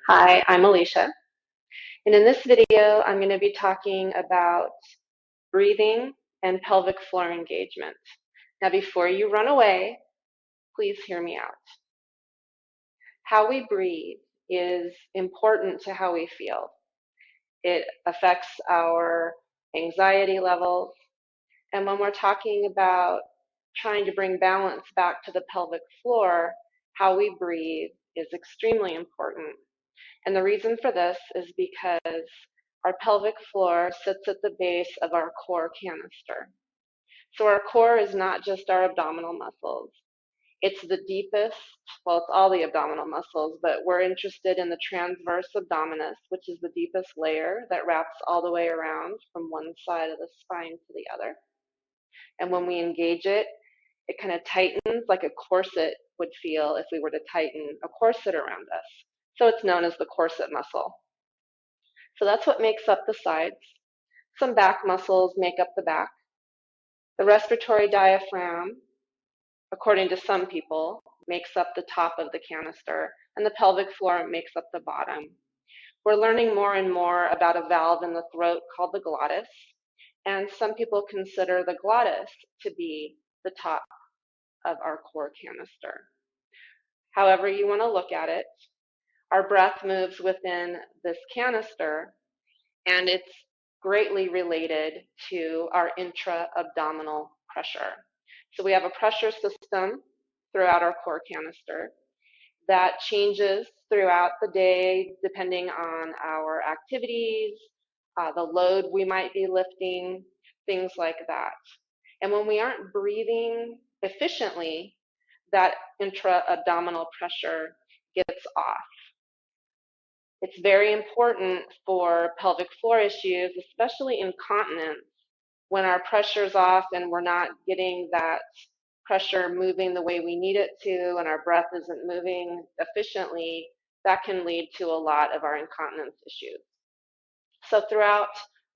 Hi, I'm Alicia, and in this video, I'm going to be talking about breathing and pelvic floor engagement. Now, before you run away, please hear me out. How we breathe is important to how we feel. It affects our anxiety levels, and when we're talking about trying to bring balance back to the pelvic floor, how we breathe is extremely important. And the reason for this is because our pelvic floor sits at the base of our core canister. So our core is not just our abdominal muscles. It's the deepest, well, it's all the abdominal muscles, but we're interested in the transverse abdominus, which is the deepest layer that wraps all the way around from one side of the spine to the other. And when we engage it, it kind of tightens like a corset would feel if we were to tighten a corset around us. So it's known as the corset muscle. So that's what makes up the sides. Some back muscles make up the back. The respiratory diaphragm, according to some people, makes up the top of the canister, and the pelvic floor makes up the bottom. We're learning more and more about a valve in the throat called the glottis, and some people consider the glottis to be the top of our core canister. However you want to look at it, our breath moves within this canister, and it's greatly related to our intra-abdominal pressure. So we have a pressure system throughout our core canister that changes throughout the day depending on our activities, the load we might be lifting, things like that. And when we aren't breathing efficiently, that intra-abdominal pressure gets off. It's very important for pelvic floor issues, especially incontinence, when our pressure's off and we're not getting that pressure moving the way we need it to and our breath isn't moving efficiently, that can lead to a lot of our incontinence issues. So throughout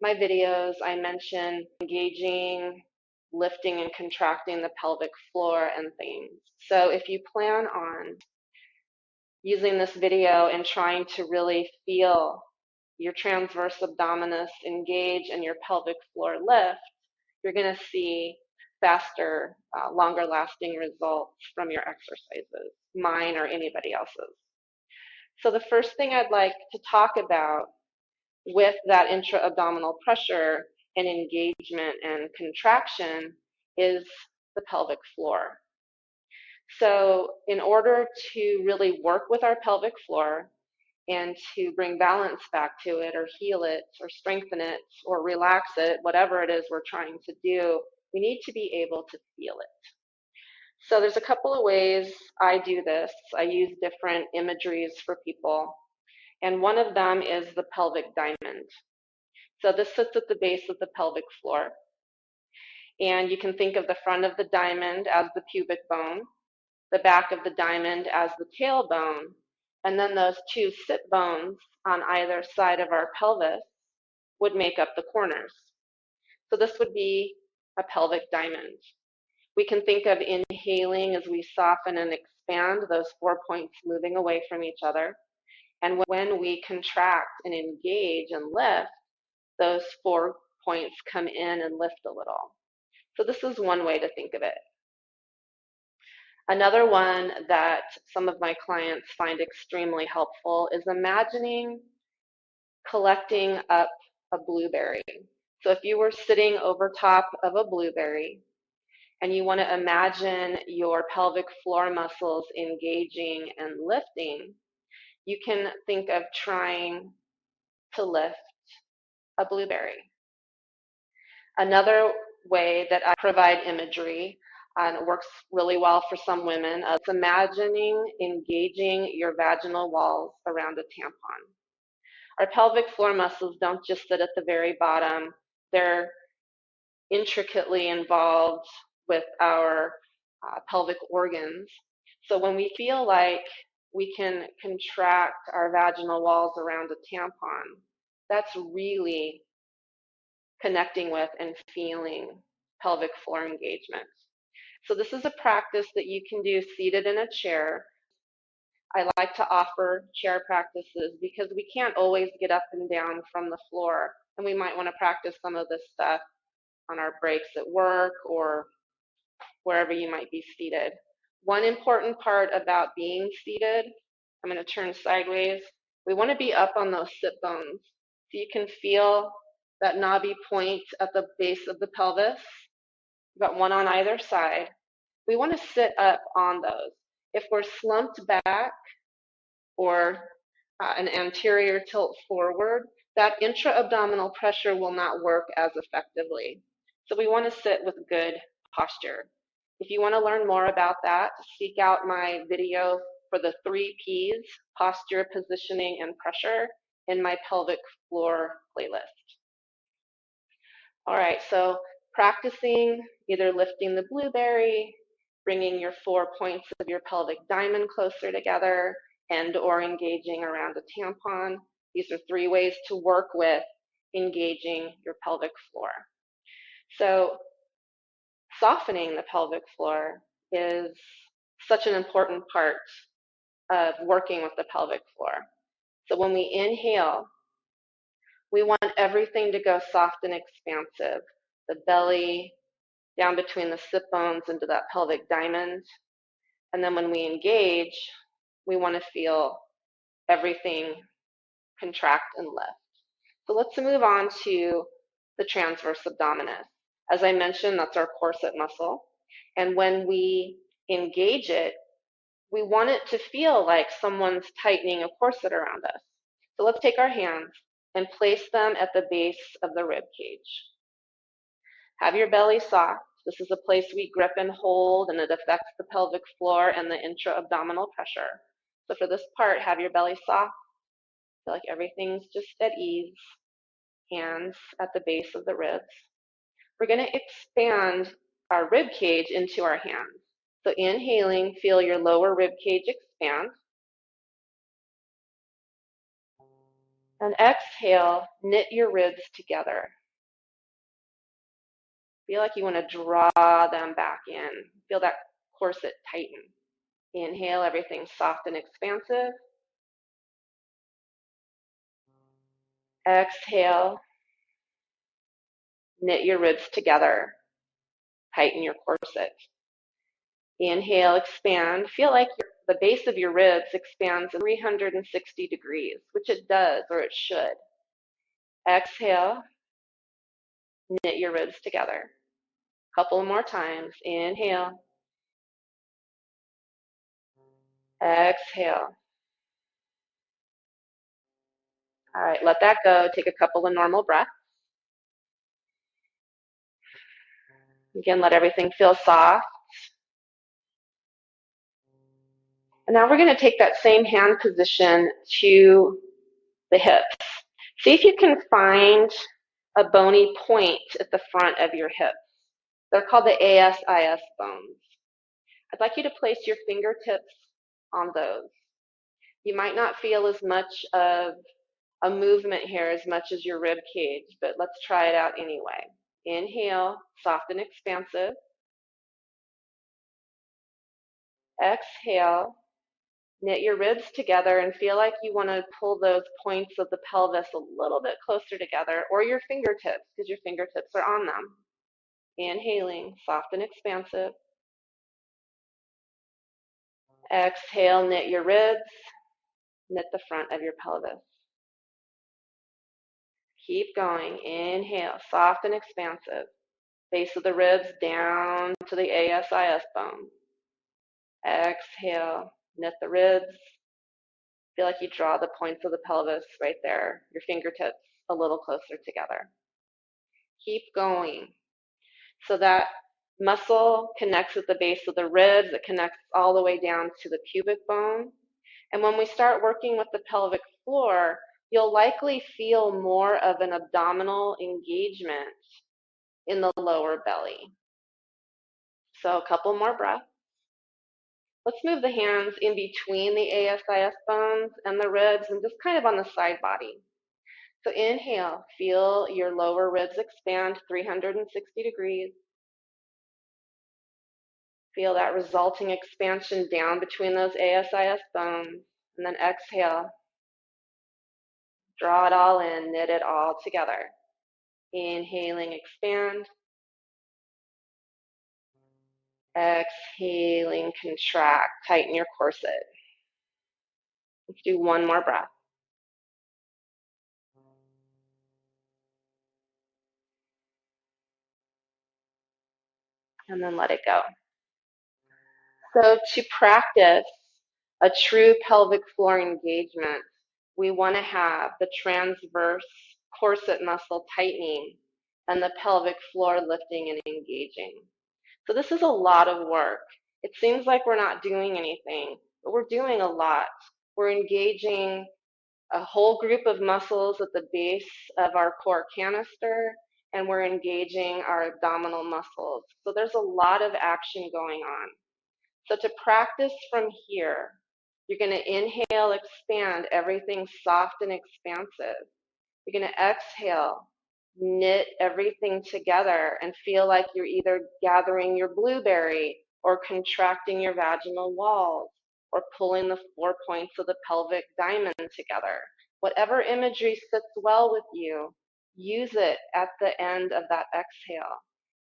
my videos, I mention engaging, lifting and contracting the pelvic floor and things. So if you plan on using this video and trying to really feel your transverse abdominus engage and your pelvic floor lift, you're going to see faster, longer lasting results from your exercises, mine or anybody else's. So the first thing I'd like to talk about with that intra-abdominal pressure and engagement and contraction is the pelvic floor. So in order to really work with our pelvic floor and to bring balance back to it or heal it or strengthen it or relax it, whatever it is we're trying to do, we need to be able to feel it. So there's a couple of ways I do this. I use different imageries for people, and one of them is the pelvic diamond. So this sits at the base of the pelvic floor, and you can think of the front of the diamond as the pubic bone, the back of the diamond as the tailbone, and then those two sit bones on either side of our pelvis would make up the corners. So this would be a pelvic diamond. We can think of inhaling as we soften and expand, those 4 points moving away from each other. And when we contract and engage and lift, those 4 points come in and lift a little. So this is one way to think of it. Another one that some of my clients find extremely helpful is imagining collecting up a blueberry. So if you were sitting over top of a blueberry and you want to imagine your pelvic floor muscles engaging and lifting, you can think of trying to lift a blueberry. Another way that I provide imagery, and it works really well for some women, is imagining engaging your vaginal walls around a tampon. Our pelvic floor muscles don't just sit at the very bottom. They're intricately involved with our pelvic organs. So when we feel like we can contract our vaginal walls around a tampon, that's really connecting with and feeling pelvic floor engagement. So this is a practice that you can do seated in a chair. I like to offer chair practices because we can't always get up and down from the floor, and we might want to practice some of this stuff on our breaks at work or wherever you might be seated. One important part about being seated, I'm going to turn sideways, we want to be up on those sit bones. So you can feel that knobby point at the base of the pelvis. We've got one on either side. We want to sit up on those. If we're slumped back or an anterior tilt forward, that intra-abdominal pressure will not work as effectively. So we want to sit with good posture. If you want to learn more about that, seek out my video for the 3 Ps, posture, positioning, and pressure, in my pelvic floor playlist. All right, so practicing either lifting the blueberry, bringing your 4 points of your pelvic diamond closer together, and or engaging around a tampon. These are 3 ways to work with engaging your pelvic floor. So softening the pelvic floor is such an important part of working with the pelvic floor. So when we inhale, we want everything to go soft and expansive. The belly down between the sit bones into that pelvic diamond. And then when we engage, we want to feel everything contract and lift. So let's move on to the transverse abdominus. As I mentioned, that's our corset muscle. And when we engage it, we want it to feel like someone's tightening a corset around us. So let's take our hands and place them at the base of the rib cage. Have your belly soft. This is a place we grip and hold, and it affects the pelvic floor and the intra-abdominal pressure. So for this part, have your belly soft. Feel like everything's just at ease. Hands at the base of the ribs. We're going to expand our rib cage into our hands. So inhaling, feel your lower rib cage expand. And exhale, knit your ribs together. Feel like you want to draw them back in. Feel that corset tighten. Inhale, everything soft and expansive. Exhale, knit your ribs together. Tighten your corset. Inhale, expand. Feel like the base of your ribs expands 360 degrees, which it does, or it should. Exhale, knit your ribs together. A couple more times. Inhale. Exhale. All right, let that go. Take a couple of normal breaths. Again, let everything feel soft. And now we're going to take that same hand position to the hips. See if you can find a bony point at the front of your hips. They're called the ASIS bones. I'd like you to place your fingertips on those. You might not feel as much of a movement here as much as your rib cage, but let's try it out anyway. Inhale, soft and expansive. Exhale, knit your ribs together and feel like you want to pull those points of the pelvis a little bit closer together, or your fingertips, because your fingertips are on them. Inhaling, soft and expansive. Exhale, knit your ribs, knit the front of your pelvis. Keep going. Inhale, soft and expansive. Base of the ribs down to the ASIS bone. Exhale, knit the ribs. Feel like you draw the points of the pelvis right there, your fingertips a little closer together. Keep going. So that muscle connects at the base of the ribs. It connects all the way down to the pubic bone. And when we start working with the pelvic floor, you'll likely feel more of an abdominal engagement in the lower belly. So a couple more breaths. Let's move the hands in between the ASIS bones and the ribs and just kind of on the side body. So inhale, feel your lower ribs expand 360 degrees. Feel that resulting expansion down between those ASIS bones. And then exhale. Draw it all in, knit it all together. Inhaling, expand. Exhaling, contract. Tighten your corset. Let's do one more breath. And then let it go. So to practice a true pelvic floor engagement, we want to have the transverse corset muscle tightening and the pelvic floor lifting and engaging. So this is a lot of work. It seems like we're not doing anything, but we're doing a lot. We're engaging a whole group of muscles at the base of our core canister, and we're engaging our abdominal muscles. So there's a lot of action going on. So to practice from here, you're going to inhale, expand, everything soft and expansive. You're going to exhale, knit everything together and feel like you're either gathering your blueberry or contracting your vaginal walls or pulling the 4 points of the pelvic diamond together. Whatever imagery sits well with you, use it at the end of that exhale.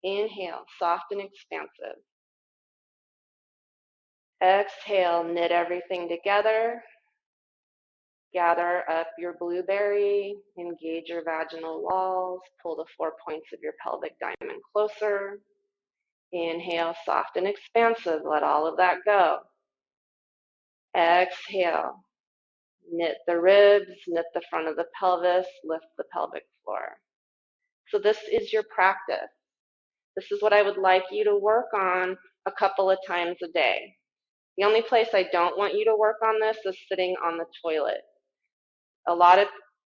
Inhale, soft and expansive. Exhale, knit everything together. Gather up your blueberry, engage your vaginal walls, pull the 4 points of your pelvic diamond closer. Inhale, soft and expansive, let all of that go. Exhale, knit the ribs, knit the front of the pelvis, lift the pelvic floor. So this is your practice. This is what I would like you to work on a couple of times a day. The only place I don't want you to work on this is sitting on the toilet. A lot of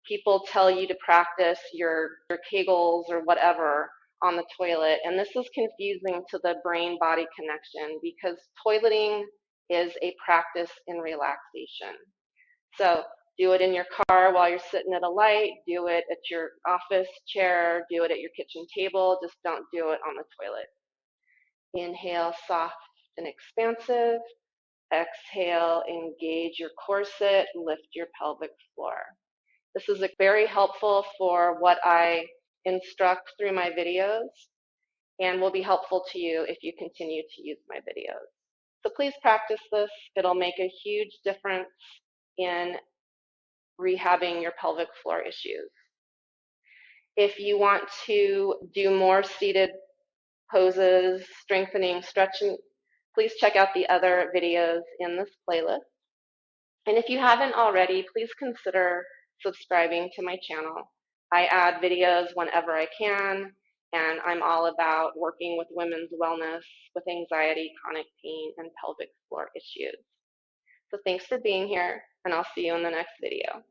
people tell you to practice your Kegels or whatever on the toilet, and this is confusing to the brain-body connection because toileting is a practice in relaxation. So do it in your car while you're sitting at a light, do it at your office chair, do it at your kitchen table, just don't do it on the toilet. Inhale, soft and expansive. Exhale, engage your corset, lift your pelvic floor. This is very helpful for what I instruct through my videos and will be helpful to you if you continue to use my videos. So please practice this. It'll make a huge difference in rehabbing your pelvic floor issues. If you want to do more seated poses, strengthening, stretching, please check out the other videos in this playlist. And if you haven't already, please consider subscribing to my channel. I add videos whenever I can, and I'm all about working with women's wellness with anxiety, chronic pain, and pelvic floor issues. So thanks for being here, and I'll see you in the next video.